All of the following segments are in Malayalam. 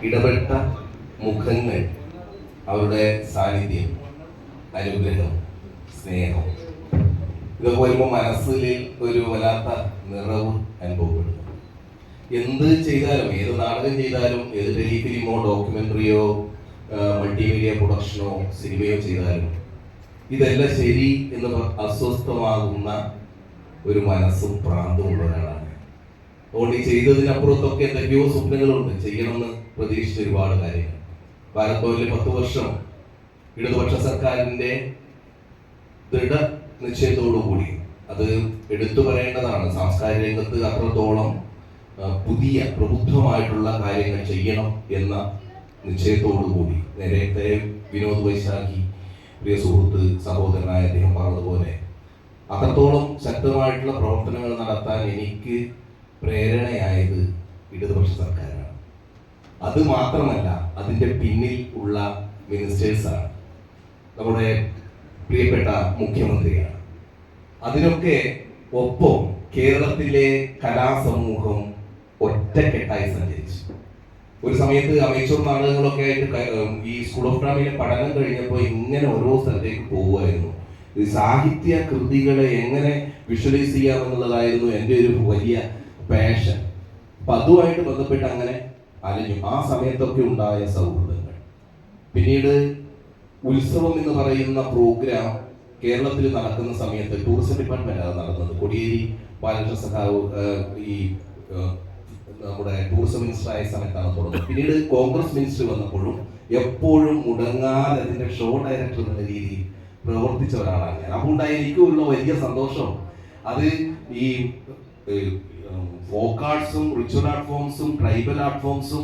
ഇടപെട്ട മുഖങ്ങൾ, അവരുടെ സാന്നിധ്യം, അനുഗ്രഹം, സ്നേഹം, ഇതൊക്കെ വരുമ്പോൾ മനസ്സിൽ ഒരു വല്ലാത്ത നിറവ് അനുഭവപ്പെടുന്നു. എന്ത് ചെയ്താലും, ഏത് നാടകം ചെയ്താലും, ഏത് ടെലിഫിലിമോ ഡോക്യുമെന്ററിയോ മൾട്ടിമീഡിയ പ്രൊഡക്ഷനോ സിനിമയോ ചെയ്താലും ഇതെല്ലാം ശരി എന്ന് അസ്വസ്ഥമാകുന്ന ഒരു മനസ്സും പ്രാന്തമുള്ള ഒരാളാണ്. അതുകൊണ്ട് ഈ ചെയ്തതിനപ്പുറത്തൊക്കെ എന്തൊക്കെയോ സ്വപ്നങ്ങളുണ്ട്, ചെയ്യണമെന്ന് പ്രതീക്ഷിച്ച ഒരുപാട് കാര്യങ്ങൾ. ഭാരത് ഭവനിൽ 10 വർഷം ഇടതുപക്ഷ സർക്കാരിന്റെ ദൃഢ നിശ്ചയത്തോടുകൂടി, അത് എടുത്തു പറയേണ്ടതാണ്, സാംസ്കാരിക രംഗത്ത് അത്രത്തോളം പുതിയ പ്രബുദ്ധമായിട്ടുള്ള കാര്യങ്ങൾ ചെയ്യണം എന്ന നിശ്ചയത്തോടുകൂടി, നേരത്തെ വിനോദ് വൈശാഖി പ്രിയ സുഹൃത്ത് സഹോദരനായ അദ്ദേഹം പറഞ്ഞതുപോലെ അത്രത്തോളം ശക്തമായിട്ടുള്ള പ്രവർത്തനങ്ങൾ നടത്താൻ എനിക്ക് പ്രേരണയായത് ഇടതുപക്ഷ സർക്കാരാണ്. അത് മാത്രമല്ല, അതിൻ്റെ പിന്നിൽ ഉള്ള മിനിസ്റ്റേഴ്സാണ്, നമ്മുടെ പ്രിയപ്പെട്ട മുഖ്യമന്ത്രിയാണ്. അതിനൊക്കെ ഒപ്പം കേരളത്തിലെ കലാസമൂഹം ഒറ്റക്കെട്ടായി സഞ്ചരിച്ചു. ഒരു സമയത്ത് അമേച്ചൂർ നാടകങ്ങളൊക്കെ ആയിട്ട് ഈ സ്കൂൾ ഓഫ് ഡ്രാമയിലെ പഠനം കഴിഞ്ഞപ്പോൾ ഇങ്ങനെ ഓരോ സ്ഥലത്തേക്ക് പോകുമായിരുന്നു. സാഹിത്യ കൃതികളെ എങ്ങനെ വിഷ്വലൈസ് ചെയ്യാമെന്നുള്ളതായിരുന്നു എൻ്റെ ഒരു വലിയ പാഷൻ. അപ്പം അതുമായിട്ട് ബന്ധപ്പെട്ട് അങ്ങനെ അലഞ്ഞു. ആ സമയത്തൊക്കെ ഉണ്ടായ സൗഹൃദങ്ങൾ, പിന്നീട് ഉത്സവം എന്ന് പറയുന്ന പ്രോഗ്രാം കേരളത്തിൽ നടക്കുന്ന സമയത്ത് ടൂറിസം ഡിപ്പാർട്ട്മെന്റ് ആണ് നടന്നത്. കോടിയേരി ബാലകൃഷ്ണ സഖാവ് ഈ നമ്മുടെ ടൂറിസം മിനിസ്റ്റർ ആയ സമയത്താണ് തുടങ്ങുന്നത്. പിന്നീട് കോൺഗ്രസ് മിനിസ്റ്റർ വന്നപ്പോഴും എപ്പോഴും മുടങ്ങാതെ അതിന്റെ ഷോ ഡയറക്ടർ എന്ന രീതിയിൽ പ്രവർത്തിച്ച ഒരാളാണ് ഞാൻ. അപ്പോൾ ഉണ്ടായ എനിക്കുള്ള വലിയ സന്തോഷം, അത് ഈ ഫോക്ക് ആർട്സും റിച്വൽ ആർട്ട് ഫോംസും ട്രൈബൽ ആർട്ട് ഫോംസും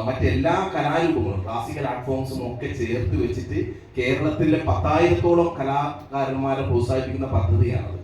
മറ്റെല്ലാ കലാരൂപങ്ങളും ക്ലാസിക്കൽ ആർട്ട് ഫോംസും ഒക്കെ ചേർത്ത് വെച്ചിട്ട് കേരളത്തിലെ 10,000-ഓളം കലാകാരന്മാരെ പ്രോത്സാഹിപ്പിക്കുന്ന പദ്ധതിയാണത്.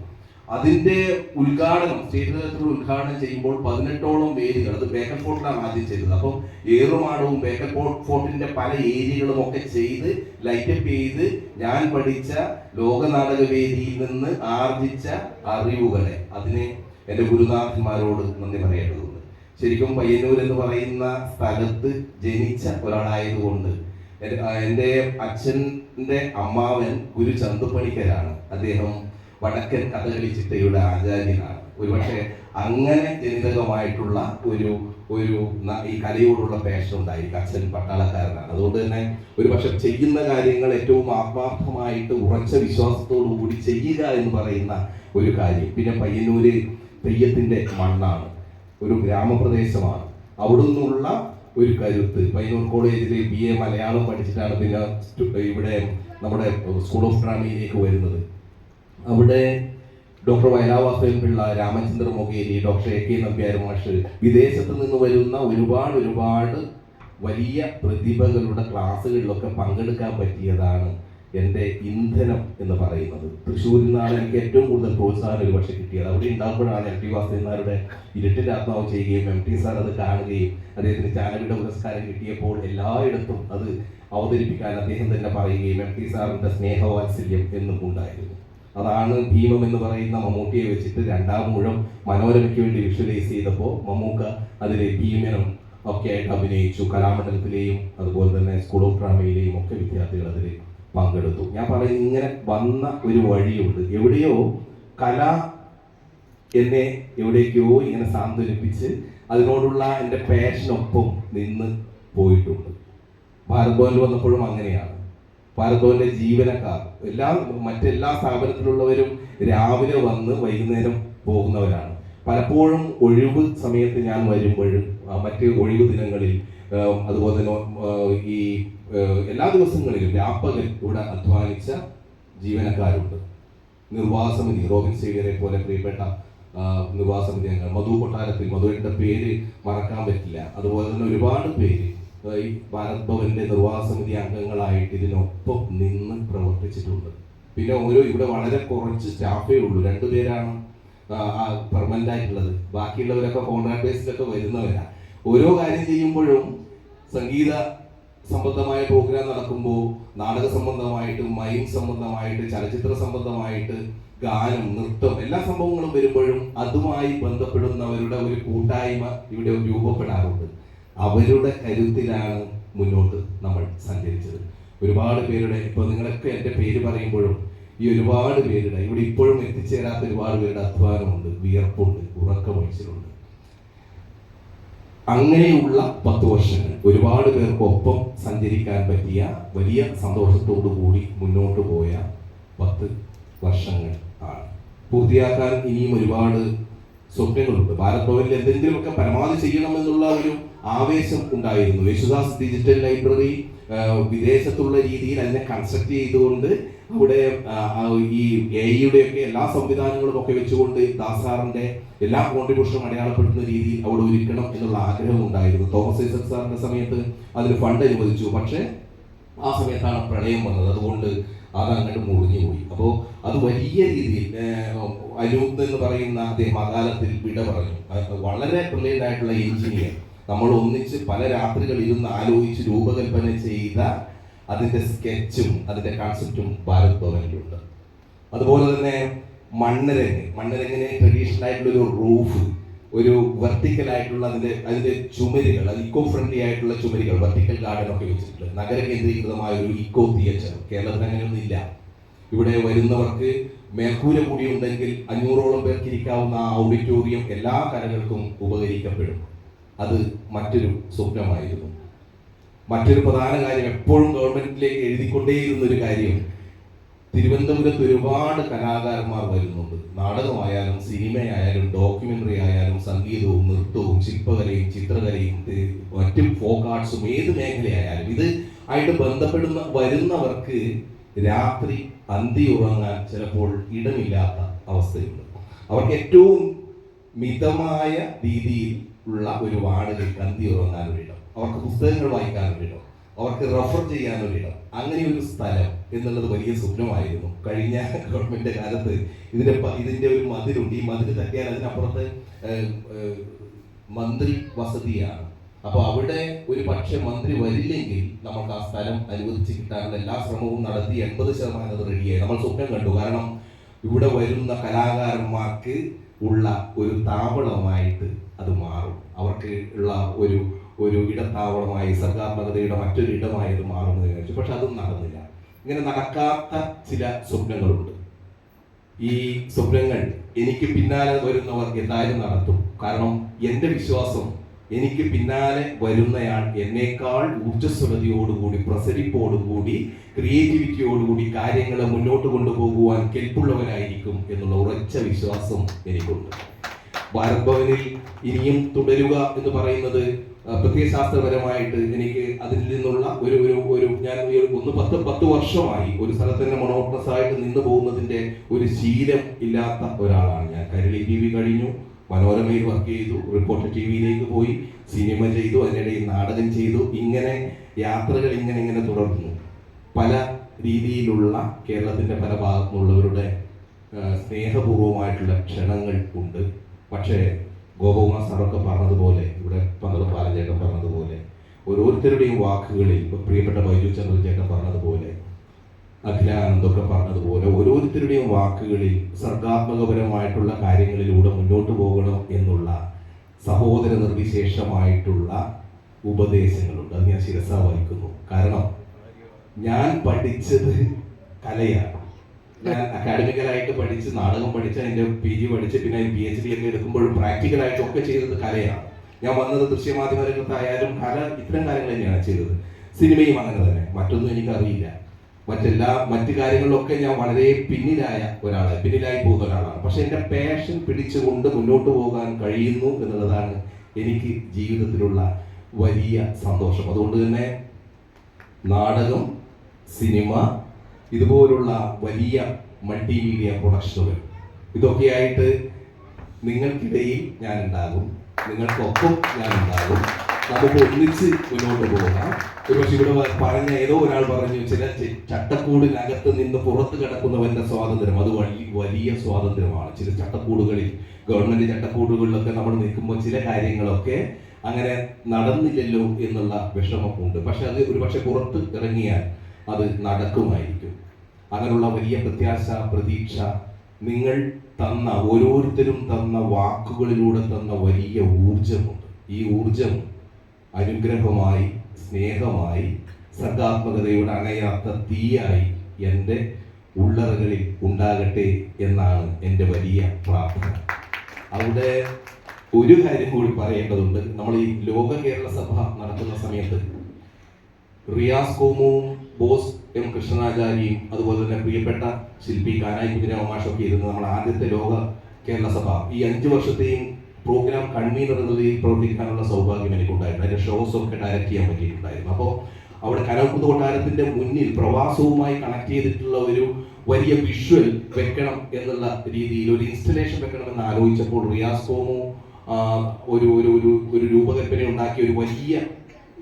അതിന്റെ ഉദ്ഘാടനം, സ്റ്റേറ്റ് തലത്തിലുള്ള ഉദ്ഘാടനം ചെയ്യുമ്പോൾ 18ഓളം വേദികൾ, അത് ബേക്കൽ ഫോർട്ടിലാണ് ആദ്യം ചെയ്തത്. അപ്പം ഏറുമാടവും ബേക്കൽ ഫോർട്ടിന്റെ പല ഏരിയകളും ഒക്കെ ചെയ്ത് ലൈറ്റപ്പ് ചെയ്ത് ഞാൻ പഠിച്ച ലോകനാടക വേദിയിൽ നിന്ന് ആർജിച്ച അറിവുകളെ, അതിന് എൻ്റെ ഗുരുനാഥന്മാരോട് നന്ദി പറയേണ്ടതുണ്ട്. ശരിക്കും പയ്യന്നൂർ എന്ന് പറയുന്ന സ്ഥലത്ത് ജനിച്ച ഒരാളായതുകൊണ്ട് എൻ്റെ അച്ഛൻ്റെ അമ്മാവൻ ഗുരു ചന്തുപണിക്കരാണ്. അദ്ദേഹം വടക്കൻ കഥകളി ചിട്ടയുടെ ആചാര്യനാണ്. ഒരുപക്ഷെ അങ്ങനെ ജനിതകമായിട്ടുള്ള ഒരു ഈ കലയോടുള്ള പാഷൻ ഉണ്ടായിരിക്കും. അച്ഛൻ പട്ടാളക്കാരനാണ്. അതുകൊണ്ട് തന്നെ ഒരുപക്ഷെ ചെയ്യുന്ന കാര്യങ്ങൾ ഏറ്റവും ആത്മാർത്ഥമായിട്ട് ഉറച്ച വിശ്വാസത്തോടു കൂടി ചെയ്യുക എന്ന് പറയുന്ന ഒരു കാര്യം. പിന്നെ പയ്യന്നൂര് തെയ്യത്തിന്റെ മണ്ണാണ്, ഒരു ഗ്രാമപ്രദേശമാണ്. അവിടുന്നുള്ള ഒരു കരുത്ത്, പയ്യന്നൂർ കോളേജിൽ BA മലയാളം പഠിച്ചിട്ടാണ് പിന്നെ ഇവിടെ നമ്മുടെ സ്കൂൾ ഓഫ് ഡ്രാമയിലേക്ക് വരുന്നത്. അവിടെ doctor Vayala Vasavan Pillai, Ramachandra Mokeri, doctor AK Nambiar മാഷ്, വിദേശത്ത് നിന്ന് വരുന്ന ഒരുപാട് വലിയ പ്രതിഭകളുടെ ക്ലാസ്സുകളിലൊക്കെ പങ്കെടുക്കാൻ പറ്റിയതാണ് എൻ്റെ ഇന്ധനം എന്ന് പറയുന്നത്. തൃശ്ശൂരിൽ നിന്നാണ് എനിക്ക് ഏറ്റവും കൂടുതൽ പ്രോത്സാഹനം ഒരു പക്ഷേ കിട്ടിയത്. അവിടെ ഉണ്ടാകുമ്പോഴാണ് MT വാസുദേവനാരുടെ ഇരുട്ടിൻ്റെ ആത്മാവ് ചെയ്യുകയും MT സാർ അത് കാണുകയും അദ്ദേഹത്തിന് ജ്ഞാനപീഠ പുരസ്കാരം കിട്ടിയപ്പോൾ എല്ലായിടത്തും അത് അവതരിപ്പിക്കാൻ അദ്ദേഹം തന്നെ പറയുകയും MT സാറിൻ്റെ സ്നേഹവാത്സല്യം എന്നും ഉണ്ടായിരുന്നു. അതാണ് ഭീമം എന്ന് പറയുന്ന മമ്മൂട്ടിയെ വെച്ചിട്ട് 2ാം ഊഴം മനോരമയ്ക്ക് വേണ്ടി വിഷ്വലൈസ് ചെയ്തപ്പോൾ മമ്മൂക്ക അതിൽ ഭീമനും ഒക്കെ ആയിട്ട് അഭിനയിച്ചു. കലാമണ്ഡലത്തിലെയും അതുപോലെ തന്നെ സ്കൂൾ ഓഫ് ഡ്രാമയിലെയും ഒക്കെ വിദ്യാർത്ഥികൾ അതിൽ പങ്കെടുത്തു. ഞാൻ പറയുന്നത് ഇങ്ങനെ വന്ന ഒരു വഴിയുണ്ട്. എവിടെയോ കല എന്നെ എവിടേക്കോ ഇങ്ങനെ സാന്ത്വനിപ്പിച്ച് അതിനോടുള്ള എൻ്റെ പാഷനൊപ്പം നിന്ന് പോയിട്ടുണ്ട്. ഭാരത് ഭവനിൽ വന്നപ്പോഴും അങ്ങനെയാണ്. ഭാരത് ഭവന്റെ ജീവനക്കാർ മറ്റെല്ലാ സ്ഥാപനത്തിലുള്ളവരും രാവിലെ വന്ന് വൈകുന്നേരം പോകുന്നവരാണ്. പലപ്പോഴും ഒഴിവ് സമയത്ത് ഞാൻ വരുമ്പോഴും മറ്റ് ഒഴിവ് ദിനങ്ങളിൽ അതുപോലെ തന്നെ ഈ എല്ലാ ദിവസങ്ങളിലും രാപ്പകൽ ഇവിടെ അധ്വാനിച്ച ജീവനക്കാരുണ്ട്. നിർവാഹ സമിതി, റോബിൻ സേവ്യറെ പോലെ പ്രിയപ്പെട്ട നിർവാഹ സമിതി അംഗങ്ങൾ, മധു കൊട്ടാരത്തിൽ, മധുവിൻ്റെ പേര് മറക്കാൻ പറ്റില്ല. അതുപോലെ തന്നെ ഒരുപാട് പേര് ഈ ഭാരത് ഭവന്റെ നിർവാഹ സമിതി അംഗങ്ങളായിട്ട് ഇതിനൊപ്പം നിന്ന് പ്രവർത്തിച്ചിട്ടുണ്ട്. പിന്നെ ഇവിടെ വളരെ കുറച്ച് സ്റ്റാഫേ ഉള്ളൂ, 2 പേരാണ് പെർമനന്റ് ആയിട്ടുള്ളത്. ബാക്കിയുള്ളവരൊക്കെ കോൺട്രാക്ട് ബേസിലൊക്കെ വരുന്നവരാണ്. ഓരോ കാര്യം ചെയ്യുമ്പോഴും സംഗീത സംബന്ധമായ പ്രോഗ്രാം നടക്കുമ്പോൾ നാടക സംബന്ധമായിട്ട്, മൈം സംബന്ധമായിട്ട്, ചലച്ചിത്ര സംബന്ധമായിട്ട്, ഗാനം, നൃത്തം, എല്ലാ സംഭവങ്ങളും വരുമ്പോഴും അതുമായി ബന്ധപ്പെടുന്നവരുടെ ഒരു കൂട്ടായ്മ ഇവിടെ രൂപപ്പെടാറുണ്ട്. അവരുടെ കരുത്തിലാണ് മുന്നോട്ട് നമ്മൾ സഞ്ചരിച്ചത്. ഒരുപാട് പേരുടെ, ഇപ്പോൾ നിങ്ങളൊക്കെ എൻ്റെ പേര് പറയുമ്പോഴും ഈ ഒരുപാട് പേരുടെ ഇവിടെ ഇപ്പോഴും എത്തിച്ചേരാത്ത ഒരുപാട് പേരുടെ അധ്വാനമുണ്ട്, വിയർപ്പുണ്ട്, ഉറക്കമൊഴിച്ചിലുണ്ട്. അങ്ങനെയുള്ള 10 വർഷങ്ങൾ ഒരുപാട് പേർക്കൊപ്പം സഞ്ചരിക്കാൻ പറ്റിയ വലിയ സന്തോഷത്തോടു കൂടി മുന്നോട്ട് പോയ 10 വർഷങ്ങൾ ആണ്. പൂർത്തിയാക്കാൻ ഇനിയും ഒരുപാട് സ്വപ്നങ്ങളുണ്ട്. ഭാരത് ഭവനിൽ എന്തെങ്കിലുമൊക്കെ പരമാവധി ചെയ്യണമെന്നുള്ള ഒരു ആവേശം ഉണ്ടായിരുന്നു. യേശുദാസ് ഡിജിറ്റൽ ലൈബ്രറി വിദേശത്തുള്ള രീതിയിൽ അതിനെ കൺസ്ട്രക്ട് ചെയ്തുകൊണ്ട് അവിടെ ഈ എഐയുടെയൊക്കെ എല്ലാ സംവിധാനങ്ങളും ഒക്കെ വെച്ചുകൊണ്ട് ദാസാറിന്റെ എല്ലാ കോൺട്രിബ്യൂഷനും അടയാളപ്പെടുത്തുന്ന രീതിയിൽ അവിടെ ഒരുക്കണം എന്നുള്ള ആഗ്രഹം ഉണ്ടായിരുന്നു. തോമസ് ഐസക് സാറിന്റെ സമയത്ത് അതിന് ഫണ്ട് അനുവദിച്ചു. പക്ഷേ ആ സമയത്താണ് പ്രളയം വന്നത്. അതുകൊണ്ട് അത് അങ്ങോട്ട് മുറിഞ്ഞു പോയി. അപ്പോൾ അത് വലിയ രീതിയിൽ അനൂപ് എന്ന് പറയുന്ന അദ്ദേഹം അകാലത്തിൽ വിട പറഞ്ഞു. വളരെ ബ്രില്യൻ്റ് ആയിട്ടുള്ള എഞ്ചിനീയർ. നമ്മൾ ഒന്നിച്ച് പല രാത്രികൾ ഇരുന്ന് ആലോചിച്ച് രൂപകൽപ്പന ചെയ്ത അതിൻ്റെ സ്കെച്ചും അതിൻ്റെ കൺസെപ്റ്റും ഭാരത് ഭവനിലുണ്ട്. അതുപോലെ തന്നെ മണ്ണരങ്ങിന് ട്രഡീഷണൽ ആയിട്ടുള്ള ഒരു റൂഫ്, ഒരു വെർട്ടിക്കൽ ആയിട്ടുള്ള അതിൻ്റെ ചുമരുകൾ, അത് ഇക്കോ ഫ്രണ്ട്ലി ആയിട്ടുള്ള ചുമരുകൾ, വെർട്ടിക്കൽ ഗാർഡൻ ഒക്കെ വെച്ചിട്ടുണ്ട്. നഗര കേന്ദ്രീകൃതമായ ഒരു ഇക്കോ തിയേറ്റർ കേരളത്തിൽ അങ്ങനെയൊന്നും ഇല്ല. ഇവിടെ വരുന്നവർക്ക് മേൽക്കൂര കൂടി ഉണ്ടെങ്കിൽ 500ഓളം പേർക്ക് ഇരിക്കാവുന്ന ഓഡിറ്റോറിയം എല്ലാ കലകൾക്കും ഉപകരിക്കപ്പെടും. അത് മറ്റൊരു സ്വപ്നമായിരുന്നു. മറ്റൊരു പ്രധാന കാര്യം, എപ്പോഴും ഗവൺമെന്റിലേക്ക് എഴുതിക്കൊണ്ടേയിരുന്നൊരു കാര്യം, തിരുവനന്തപുരത്ത് ഒരുപാട് കലാകാരന്മാർ വരുന്നുണ്ട്. നാടകമായാലും സിനിമയായാലും ഡോക്യുമെന്ററി ആയാലും സംഗീതവും നൃത്തവും ശില്പകലയും ചിത്രകലയും മറ്റും ഫോക്ക് ആർട്സും ഏത് മേഖലയായാലും ഇത് ആയിട്ട് ബന്ധപ്പെടുന്ന വരുന്നവർക്ക് രാത്രി അന്തി ഉറങ്ങാൻ ചിലപ്പോൾ ഇടമില്ലാത്ത അവസ്ഥയുണ്ട്. അവർക്ക് ഏറ്റവും മിതമായ രീതിയിൽ ഉള്ള ഒരു വാർഡിലേക്ക് അന്തി ഉറങ്ങാനൊരിടം, അവർക്ക് പുസ്തകങ്ങൾ വായിക്കാനൊരിടം, അവർക്ക് റെഫർ ചെയ്യാനൊരിടം, അങ്ങനെ ഒരു സ്ഥലം എന്നുള്ളത് വലിയ സ്വപ്നമായിരുന്നു. കഴിഞ്ഞ ഗവൺമെന്റ് കാലത്ത് ഇതിന്റെ ഒരു മതിലുണ്ട്. ഈ മതിൽ തട്ടിയാൽ അതിനപ്പുറത്ത് മന്ത്രി വസതിയാണ്. അപ്പോൾ അവിടെ ഒരു പക്ഷെ മന്ത്രി വരില്ലെങ്കിൽ നമുക്ക് ആ സ്ഥലം അനുവദിച്ച് കിട്ടാനുള്ള എല്ലാ ശ്രമവും നടത്തി 80% അത് റെഡിയായി. നമ്മൾ സ്വപ്നം കണ്ടു. കാരണം ഇവിടെ വരുന്ന കലാകാരന്മാർക്ക് ഉള്ള ഒരു താവളമായിട്ട് അത് മാറും. അവർക്ക് ഉള്ള ഒരു ഇടത്താവളമായി സർഗാത്മകതയുടെ മറ്റൊരു ഇടമായി അത് മാറുമെന്ന് വിചാരിച്ചു. പക്ഷെ അതും നടന്നില്ല. ഇങ്ങനെ നടക്കാത്ത ചില സ്വപ്നങ്ങളുണ്ട്. ഈ സ്വപ്നങ്ങൾ എനിക്ക് പിന്നാലെ വരുന്നവർ എന്തായാലും നടത്തും. കാരണം എൻ്റെ വിശ്വാസം, എനിക്ക് പിന്നാലെ വരുന്നയാൾ എന്നേക്കാൾ ഊർജ്ജസ്വലതയോടുകൂടി, പ്രസരിപ്പോടുകൂടി, ക്രിയേറ്റിവിറ്റിയോടുകൂടി കാര്യങ്ങളെ മുന്നോട്ട് കൊണ്ടുപോകുവാൻ കെൽപ്പുള്ളവനായിരിക്കും എന്നുള്ള ഉറച്ച വിശ്വാസം എനിക്കുണ്ട്. ഭാരത് ഭവനിൽ ഇനിയും തുടരുക എന്ന് പറയുന്നത് പ്രത്യയശാസ്ത്രപരമായിട്ട് എനിക്ക് അതിൽ നിന്നുള്ള ഞാൻ 10 വർഷമായി ഒരു സ്ഥലത്ത് തന്നെ മൊണോട്ടണസ് ആയിട്ട് നിന്ന് പോകുന്നതിന്റെ ഒരു ശീലം ഇല്ലാത്ത ഒരാളാണ് ഞാൻ. കൈരളി TV കഴിഞ്ഞു, മനോരമയിൽ വർക്ക് ചെയ്തു, റിപ്പോർട്ടർ TVയിലേക്ക് പോയി, സിനിമ ചെയ്തു, അതിനിടയിൽ നാടകം ചെയ്തു. ഇങ്ങനെ യാത്രകൾ ഇങ്ങനെ തുടർന്നു. പല രീതിയിലുള്ള കേരളത്തിന്റെ പല ഭാഗത്തുനിന്നുള്ളവരുടെ സ്നേഹപൂർവമായിട്ടുള്ള ക്ഷണങ്ങൾ ഉണ്ട്. പക്ഷേ ഗോപകുമാർ സാറൊക്കെ പറഞ്ഞതുപോലെ, ഇവിടെ പന്തളം ബാലചേട്ടൻ പറഞ്ഞതുപോലെ, ഓരോരുത്തരുടെയും വാക്കുകളിൽ, പ്രിയപ്പെട്ട ബൈജു ചന്ദ്രചേട്ടൻ പറഞ്ഞതുപോലെ, അഖിലാനന്ദൊക്കെ പറഞ്ഞതുപോലെ, ഓരോരുത്തരുടെയും വാക്കുകളിൽ സർഗാത്മകപരമായിട്ടുള്ള കാര്യങ്ങളിലൂടെ മുന്നോട്ട് പോകണം എന്നുള്ള സഹോദര നിർവിശേഷമായിട്ടുള്ള ഉപദേശങ്ങളുണ്ട്. അത് ഞാൻ ശിരസ വഹിക്കുന്നു. കാരണം ഞാൻ പഠിച്ചത് കലയാണ്. ഞാൻ അക്കാഡമിക്കലായിട്ട് പഠിച്ച്, നാടകം പഠിച്ച്, അതിൻ്റെ PG പഠിച്ച്, പിന്നെ PhD ഒക്കെ എടുക്കുമ്പോഴും പ്രാക്ടിക്കലായിട്ടും ഒക്കെ ചെയ്തത് കലയാണ്. ഞാൻ വന്നത് ദൃശ്യമാധ്യമ രംഗത്തായാലും ഇത്തരം കാര്യങ്ങൾ തന്നെയാണ് ചെയ്തത്. സിനിമയും അങ്ങനെ തന്നെ. മറ്റൊന്നും എനിക്കറിയില്ല. മറ്റു കാര്യങ്ങളിലൊക്കെ ഞാൻ വളരെ പിന്നിലായി പോകുന്ന ഒരാളാണ്. പക്ഷെ എൻ്റെ പാഷൻ പിടിച്ചുകൊണ്ട് മുന്നോട്ട് പോകാൻ കഴിയുന്നു എന്നുള്ളതാണ് എനിക്ക് ജീവിതത്തിലുള്ള വലിയ സന്തോഷം. അതുകൊണ്ട് തന്നെ നാടകം, സിനിമ, ഇതുപോലുള്ള വലിയ മൾട്ടിമീഡിയ പ്രൊഡക്ഷനുകൾ, ഇതൊക്കെയായിട്ട് നിങ്ങൾക്കിടയിൽ ഞാൻ ഉണ്ടാകും, നിങ്ങൾക്കൊപ്പം ഞാൻ ഉണ്ടാകും. നമുക്ക് ഒന്നിച്ച് മുന്നോട്ട് പോകാം. ഒരുപക്ഷെ ഇവിടെ പറഞ്ഞ ഏതോ ഒരാൾ പറഞ്ഞു, ചില ചട്ടക്കൂടിനകത്ത് നിന്ന് പുറത്ത് കിടക്കുന്നവന്റെ സ്വാതന്ത്ര്യം അത് വലിയ സ്വാതന്ത്ര്യമാണ്. ചില ചട്ടക്കൂടുകളിൽ, ഗവൺമെന്റ് ചട്ടക്കൂടുകളിലൊക്കെ നമ്മൾ നിൽക്കുമ്പോൾ ചില കാര്യങ്ങളൊക്കെ അങ്ങനെ നടന്നില്ലല്ലോ എന്നുള്ള വിഷമമുണ്ട്. പക്ഷെ അത് ഒരുപക്ഷെ പുറത്ത് ഇറങ്ങിയാൽ അത് നടക്കുമായിരിക്കും. അങ്ങനെയുള്ള വലിയ പ്രതീക്ഷ നിങ്ങൾ തന്ന, ഓരോരുത്തരും തന്ന വാക്കുകളിലൂടെ തന്ന വലിയ ഊർജമുണ്ട്. ഈ ഊർജം അനുഗ്രഹമായി, സ്നേഹമായി, സർഗാത്മകതയുടെ അണയാത്ത തീയായി എൻ്റെ ഉള്ളറകളിൽ ഉണ്ടാകട്ടെ എന്നാണ് എൻ്റെ വലിയ പ്രാർത്ഥന. അവിടെ ഒരു കാര്യം കൂടി പറയേണ്ടതുണ്ട്. നമ്മൾ ഈ ലോക കേരള സഭ നടക്കുന്ന സമയത്ത് റിയാസ് കോമുവും ബോസ് എം കൃഷ്ണനാചാര്യയും അതുപോലെ തന്നെ പ്രിയപ്പെട്ട ശില്പി കാനായി കുഞ്ഞിരാമാഷൊക്കെ ഇരുന്ന് നമ്മൾ ആദ്യത്തെ ലോക കേരള സഭ ഈ 5 വർഷത്തെയും പ്രോഗ്രാം കൺവീനർ എന്ന നിലയിൽ പ്രവർത്തിക്കാനുള്ള സൗഭാഗ്യം എനിക്കുണ്ടായിരുന്നു. അതിൻ്റെ ഷോസ് ഒക്കെ ഡയറക്റ്റ് ചെയ്യാൻ പറ്റിയിട്ടുണ്ടായിരുന്നു. അപ്പോൾ അവിടെ കനകക്കുന്ന് കൊട്ടാരത്തിന്റെ മുന്നിൽ പ്രവാസവുമായി കണക്ട് ചെയ്തിട്ടുള്ള ഒരു വലിയ വിഷ്വൽ വെക്കണം എന്നുള്ള രീതിയിൽ ഒരു ഇൻസ്റ്റലേഷൻ വെക്കണമെന്ന് ആലോചിച്ചപ്പോൾ റിയാസ് കോമു ഒരു ഒരു ഒരു ഒരു രൂപകൽപ്പന ഉണ്ടാക്കിയ ഒരു വലിയ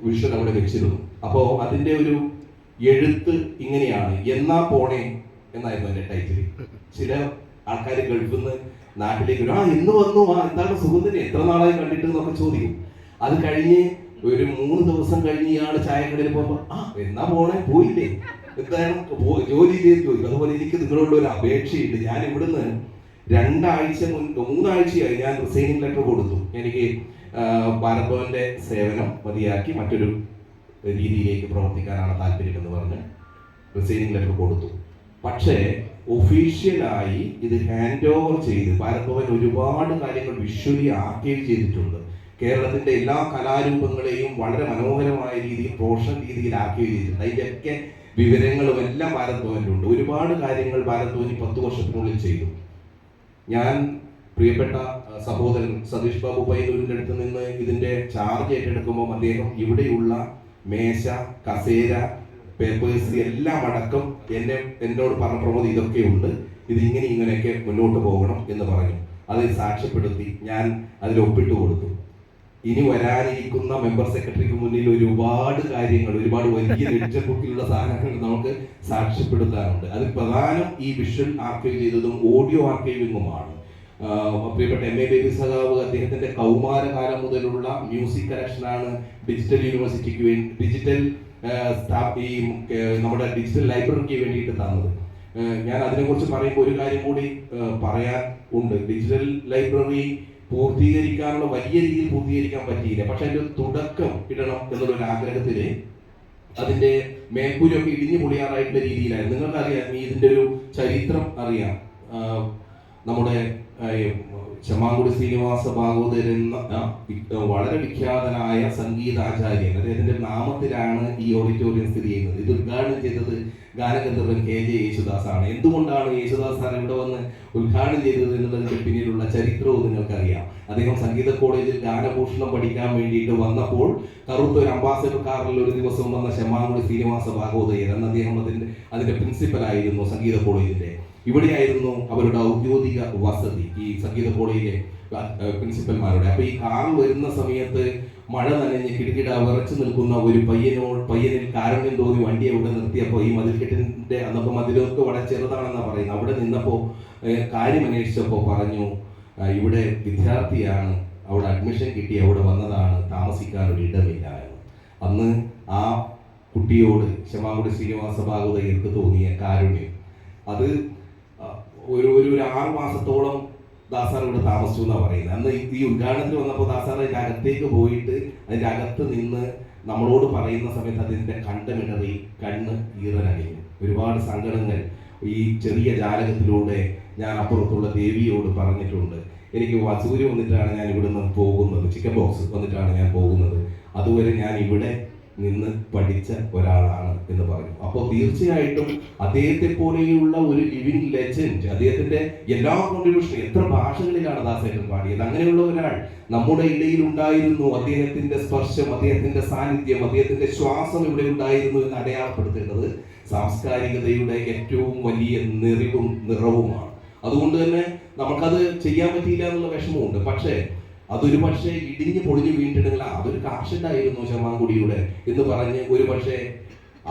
വിഷ്വൽ അവിടെ വെച്ചിരുന്നു. അപ്പോൾ അതിൻ്റെ ഒരു എഴുത്ത് ഇങ്ങനെയാണ്, എന്നാ പോണേ എന്നായിരുന്നു എൻ്റെ ടൈറ്റിൽ. ചില ആൾക്കാർ ഗൾഫിൽ നിന്ന് നാട്ടിലേക്ക് വരും, എന്ന് വന്നു, എന്താണ് സുഖത്തിന്, എത്ര നാളായി കണ്ടിട്ട് എന്നൊക്കെ ചോദിക്കും. അത് കഴിഞ്ഞ് ഒരു 3 ദിവസം കഴിഞ്ഞ് ഇയാൾ ചായക്കടയിൽ പോകുമ്പോൾ എന്നാ പോണേ, പോയില്ലേ, എന്താണ് ജോലി ചെയ്ത് ചോദിക്കും. അതുപോലെ എനിക്ക് നിങ്ങളോട് ഒരു അപേക്ഷയുണ്ട്. ഞാൻ ഇവിടുന്ന് 3 ആഴ്ചയായി ഞാൻ റിസൈനിങ് ലെറ്റർ കൊടുത്തു. എനിക്ക് ഭാരത് ഭവന്റെ സേവനം മതിയാക്കി മറ്റൊരു രീതിയിലേക്ക് പ്രവർത്തിക്കാനാണ് താല്പര്യമെന്ന് പറഞ്ഞ് റിസൈനിങ് ലെറ്റർ കൊടുത്തു. പക്ഷേ ഒഫീഷ്യലായി ഇത് ഹാൻഡ് ഓവർ ചെയ്ത് ഭാരത് ഭവൻ ഒരുപാട് കാര്യങ്ങൾ വിഷ്വലി ആർക്കൈവ് ചെയ്തിട്ടുണ്ട്. കേരളത്തിന്റെ എല്ലാ കലാരൂപങ്ങളെയും വളരെ മനോഹരമായ രീതിയിൽ പ്രൊഫഷണൽ രീതിയിൽ ആർക്കൈവ് ചെയ്തിട്ടുണ്ട്. അതിൻ്റെയൊക്കെ വിവരങ്ങളും എല്ലാം ഭാരത് ഭവനിലുണ്ട്. ഒരുപാട് കാര്യങ്ങൾ ഭാരത് ഭവൻ 10 വർഷത്തിനുള്ളിൽ ചെയ്തു. ഞാൻ പ്രിയപ്പെട്ട സഹോദരൻ സതീഷ് ബാബു പയ്യന്നൂരിൻ്റെ അടുത്ത് നിന്ന് ഇതിൻ്റെ ചാർജ് ഏറ്റെടുക്കുമ്പോൾ അദ്ദേഹം ഇവിടെയുള്ള മേശ, കസേര, പേപ്പേഴ്സ് എല്ലാം അടക്കം എന്നോട് പറഞ്ഞ പ്രമോദ് ഇതൊക്കെ ഉണ്ട്, ഇങ്ങനെയൊക്കെ മുന്നോട്ട് പോകണം എന്ന് പറഞ്ഞു. അത് സാക്ഷ്യപ്പെടുത്തി ഞാൻ അതിൽ ഒപ്പിട്ട് കൊടുത്തു. ഇനി വരാനിരിക്കുന്ന മെമ്പർ സെക്രട്ടറിക്ക് മുന്നിൽ ഒരുപാട് കാര്യങ്ങൾ, ഒരുപാട് വലിയ ലെഡ്ജർ ബുക്കിലുള്ള സാധനങ്ങൾ നമുക്ക് സാക്ഷ്യപ്പെടുത്താനുണ്ട്. അതിൽ പ്രധാനം ഈ വിഷ്വൽ ആർക്കൈവ് ചെയ്തതും ഓഡിയോ ആർക്കൈവിങ്ങുമാണ്. പ്രിയപ്പെട്ട എം എ ബേബി സഖാവ് അദ്ദേഹത്തിന്റെ കൗമാരകാലം മുതലുള്ള മ്യൂസിക് കളക്ഷനാണ് ഡിജിറ്റൽ യൂണിവേഴ്സിറ്റിക്ക് വേണ്ടി, ഡിജിറ്റൽ നമ്മുടെ ഡിജിറ്റൽ ലൈബ്രറിക്ക് വേണ്ടിയിട്ട് തന്നത്. ഞാൻ അതിനെക്കുറിച്ച് പറയുമ്പോൾ ഒരു കാര്യം കൂടി പറയാൻ ഉണ്ട്. ഡിജിറ്റൽ ലൈബ്രറി പൂർത്തീകരിക്കാനുള്ള വലിയ രീതിയിൽ പൂർത്തീകരിക്കാൻ പറ്റിയില്ല. പക്ഷെ അതിൻ്റെ തുടക്കം ഇടണം എന്നുള്ളൊരു ആഗ്രഹത്തിൽ അതിൻ്റെ മേൽക്കൂരൊക്കെ ഇടിഞ്ഞു പൊളിയാറായിട്ടുള്ള രീതിയിലായിരുന്നു. നിങ്ങൾക്കറിയാം, ഇതിൻ്റെ ഒരു ചരിത്രം അറിയാം. നമ്മുടെ ചെമ്മാങ്കുടി ശ്രീനിവാസ ഭാഗവതർ എന്ന വളരെ വിഖ്യാതനായ സംഗീതാചാര്യൻ, അദ്ദേഹത്തിന്റെ നാമത്തിലാണ് ഈ ഓഡിറ്റോറിയം സ്ഥിതി ചെയ്യുന്നത്. ഇത് ഉദ്ഘാടനം ചെയ്തത് ഗാനഗന്ധർവൻ KJ യേശുദാസാണ്. എന്തുകൊണ്ടാണ് യേശുദാസ് സാർ ഇവിടെ വന്ന് ഉദ്ഘാടനം ചെയ്തത് എന്നുള്ളതിന്റെ പിന്നിലുള്ള ചരിത്രവും നിങ്ങൾക്കറിയാം. അദ്ദേഹം സംഗീത കോളേജിൽ ഗാനഭൂഷണം പഠിക്കാൻ വേണ്ടിയിട്ട് വന്നപ്പോൾ കറുത്ത ഒരു അംബാസഡർ കാറിൽ ഒരു ദിവസം വന്ന ചെമ്മാങ്കുടി ശ്രീനിവാസ ഭാഗവതർ എന്ന അദ്ദേഹം അതിന്റെ പ്രിൻസിപ്പലായിരുന്നു സംഗീത കോളേജിന്റെ. ഇവിടെയായിരുന്നു അവരുടെ ഔദ്യോഗിക വസതി, ഈ സംഗീത കോളേജിലെ പ്രിൻസിപ്പൽമാരുടെ. അപ്പൊ ഈ കാറിൽ വരുന്ന സമയത്ത് മഴ നനഞ്ഞ് കിടുകിട വിറച്ചു നിൽക്കുന്ന ഒരു പയ്യനിൽ കാരുണ്യം തോന്നി വണ്ടിയെ ഇവിടെ നിർത്തിയപ്പോൾ ഈ മതിൽക്കെട്ടിന്റെ അന്നൊക്കെ മതിലൊക്കെ വളരെ ചെറുതാണെന്നാണ് പറയുന്നത്. അവിടെ നിന്നപ്പോൾ കാര്യം അന്വേഷിച്ചപ്പോൾ പറഞ്ഞു, ഇവിടെ വിദ്യാർത്ഥിയാണ്, അവിടെ അഡ്മിഷൻ കിട്ടി അവിടെ വന്നതാണ്, താമസിക്കാൻ ഒരു ഇടമില്ല എന്ന്. അന്ന് ആ കുട്ടിയോട് ചെമ്മാങ്കുടി ശ്രീനിവാസ ഭാഗവതർക്ക് തോന്നിയ കാരുണ്യം, അത് ഒരു 6 മാസത്തോളം ദാസാർ ഇവിടെ താമസിച്ചു എന്നാണ് പറയുന്നത്. അന്ന് ഈ ഉദ്ഘാടനത്തിൽ വന്നപ്പോൾ ദാസാർ അതിൻ്റെ അകത്തേക്ക് പോയിട്ട് അതിൻ്റെ അകത്ത് നിന്ന് നമ്മളോട് പറയുന്ന സമയത്ത് അതിൻ്റെ കണ്ടമിടറി കണ്ണ് ഈറനണിഞ്ഞു. ഒരുപാട് സങ്കടങ്ങൾ ഈ ചെറിയ ജാലകത്തിലൂടെ ഞാൻ അപ്പുറത്തുള്ള ദേവിയോട് പറഞ്ഞിട്ടുണ്ട്. എനിക്ക് വസൂരി വന്നിട്ടാണ് ഞാൻ ഇവിടെ നിന്ന് പോകുന്നത്, ചിക്കൻ ബോക്സ് വന്നിട്ടാണ് ഞാൻ പോകുന്നത്, അതുവരെ ഞാൻ ഇവിടെ നിന്ന് പഠിച്ച ഒരാളാണ് എന്ന് പറഞ്ഞു. അപ്പോൾ തീർച്ചയായിട്ടും അദ്ദേഹത്തെ പോലെയുള്ള ഒരു ലിവിങ് ലെജൻഡ്, അദ്ദേഹത്തിന്റെ എല്ലാ കോൺട്രിബ്യൂഷനും എത്ര ഭാഷകളിലാണ് ദാസേട്ടൻ പാടിയത്, അങ്ങനെയുള്ള ഒരാൾ നമ്മുടെ ഇടയിൽ ഉണ്ടായിരുന്നു. അദ്ദേഹത്തിന്റെ സ്പർശം, അദ്ദേഹത്തിന്റെ സാന്നിധ്യം, അദ്ദേഹത്തിന്റെ ശ്വാസം ഇവിടെ ഉണ്ടായിരുന്നു എന്ന് അടയാളപ്പെടുത്തേണ്ടത് സാംസ്കാരികതയുടെ ഏറ്റവും വലിയ നിറവുമാണ്. അതുകൊണ്ട് തന്നെ നമുക്കത് ചെയ്യാൻ പറ്റിയില്ല എന്നുള്ള വിഷമമുണ്ട്. പക്ഷേ അതൊരു പക്ഷേ ഇടിഞ്ഞ് പൊളിഞ്ഞ് വീണിട്ടുണ്ടെങ്കിൽ അതൊരു കാർഷികമായിരുന്നു ചെമ്മാങ്കുടിയുടെ എന്ന് പറഞ്ഞ് ഒരു പക്ഷേ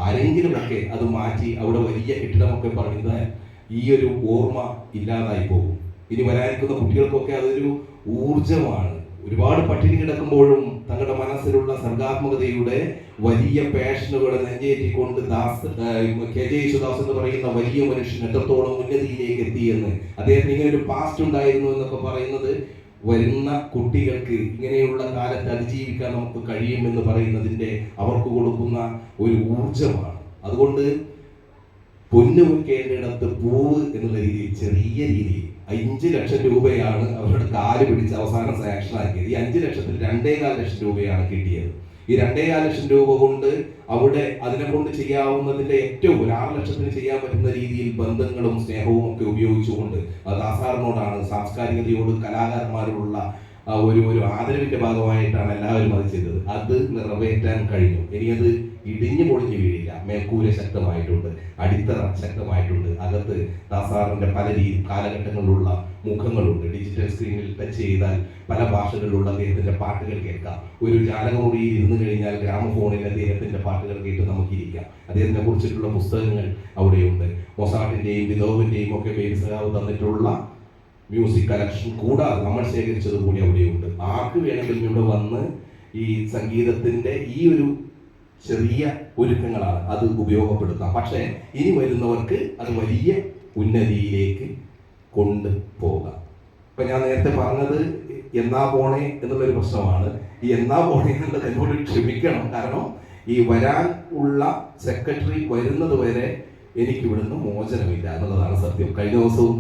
ആരെങ്കിലുമൊക്കെ അത് മാറ്റി അവിടെ വലിയ കെട്ടിടമൊക്കെ പറഞ്ഞാൽ ഈ ഒരു ഓർമ്മ ഇല്ലാതായി പോകും. ഇനി വരാനിരിക്കുന്ന കുട്ടികൾക്കൊക്കെ അതൊരു ഊർജമാണ്. ഒരുപാട് പട്ടിണി കിടക്കുമ്പോഴും തങ്ങളുടെ മനസ്സിലുള്ള സർഗാത്മകതയുടെ വലിയ പാഷനുകളെ നെഞ്ചേറ്റിക്കൊണ്ട് KJ യേശുദാസ് എന്ന് പറയുന്ന വലിയ മനുഷ്യൻ എത്രത്തോളം ഉന്നതിയിലേക്ക് എത്തിയെന്ന്, അദ്ദേഹത്തിന് ഇങ്ങനെ ഒരു പാസ്റ്റ് ഉണ്ടായിരുന്നു എന്നൊക്കെ പറയുന്നത് വരുന്ന കുട്ടികൾക്ക് ഇങ്ങനെയുള്ള കാലത്ത് അതിജീവിക്കാൻ നമുക്ക് കഴിയുമെന്ന് പറയുന്നതിൻ്റെ അവർക്ക് കൊടുക്കുന്ന ഒരു ഊർജമാണ്. അതുകൊണ്ട് പൊന്നു വെക്കേണ്ടിടത്ത് പൂവ് എന്നുള്ള രീതിയിൽ ചെറിയ രീതിയിൽ 5 ലക്ഷം രൂപയാണ് അവരുടെ കാല് പിടിച്ച് അവസാനം സാങ്ഷൻ ആക്കിയത്. ഈ 5 ലക്ഷത്തിൽ 2.25 ലക്ഷം രൂപയാണ് കിട്ടിയത്. ഈ 2.25 ലക്ഷം രൂപ കൊണ്ട് അവിടെ അതിനെ കൊണ്ട് ചെയ്യാവുന്നതിന്റെ ഏറ്റവും ഒരു 6 ലക്ഷത്തിന് ചെയ്യാൻ പറ്റുന്ന രീതിയിൽ ബന്ധങ്ങളും സ്നേഹവും ഒക്കെ ഉപയോഗിച്ചുകൊണ്ട് ദാസാറിനോടാണ്, സാംസ്കാരികതയോട്, കലാകാരന്മാരോടുള്ള ഒരു ആദരവിന്റെ ഭാഗമായിട്ടാണ് എല്ലാവരും അത് ചെയ്തത്. അത് നിറവേറ്റാൻ കഴിഞ്ഞു. ഇനി അത് ഇടിഞ്ഞു പൊളിഞ്ഞു വീഴില്ല. മേൽക്കൂര ശക്തമായിട്ടുണ്ട്, അടിത്തറ ശക്തമായിട്ടുണ്ട്. അകത്ത് ദാസാറിന്റെ പല കാലഘട്ടങ്ങളിലുള്ള മുഖങ്ങളുണ്ട്. ഡിജിറ്റൽ സ്ക്രീനിൽ ടച്ച് ചെയ്താൽ പല ഭാഷകളിലുള്ള അദ്ദേഹത്തിന്റെ പാട്ടുകൾ കേൾക്കാം. ഒരു ജാലകമുറിയിൽ ഇരുന്ന് കഴിഞ്ഞാൽ ഗ്രാമഫോണിൽ അദ്ദേഹത്തിന്റെ പാട്ടുകൾ കേട്ട് നമുക്കിരിക്കാം. അദ്ദേഹത്തിനെ കുറിച്ചിട്ടുള്ള പുസ്തകങ്ങൾ അവിടെയുണ്ട്. മൊസാർട്ടിന്റെയും ബിതോവന്റെയും ഒക്കെ ബേബിസഖാവ് തന്നിട്ടുള്ള മ്യൂസിക് കളക്ഷൻ കൂടാതെ നമ്മൾ ശേഖരിച്ചത് കൂടി അവിടെയുണ്ട്. ആർക്ക് വേണമെങ്കിലും ഇവിടെ വന്ന് ഈ സംഗീതത്തിന്റെ ഈ ഒരു ചെറിയ ഒരുക്കങ്ങളാണ്, അത് ഉപയോഗപ്പെടുത്താം. പക്ഷേ ഇനി വരുന്നവർക്ക് അത് വലിയ ഉന്നതിയിലേക്ക് കൊണ്ടുപോകാം. ഇപ്പൊ ഞാൻ നേരത്തെ പറഞ്ഞത് എന്നാ പോണേ എന്നുള്ളൊരു പ്രശ്നമാണ്. ഈ എന്നാ പോണേ എന്നുള്ളത് എന്നോട് ക്ഷമിക്കണം. കാരണം ഈ വരാൻ ഉള്ള സെക്രട്ടറി വരുന്നത് വരെ എനിക്ക് ഇവിടുന്ന് മോചനമില്ല എന്നുള്ളതാണ് സത്യം. കഴിഞ്ഞ ദിവസവും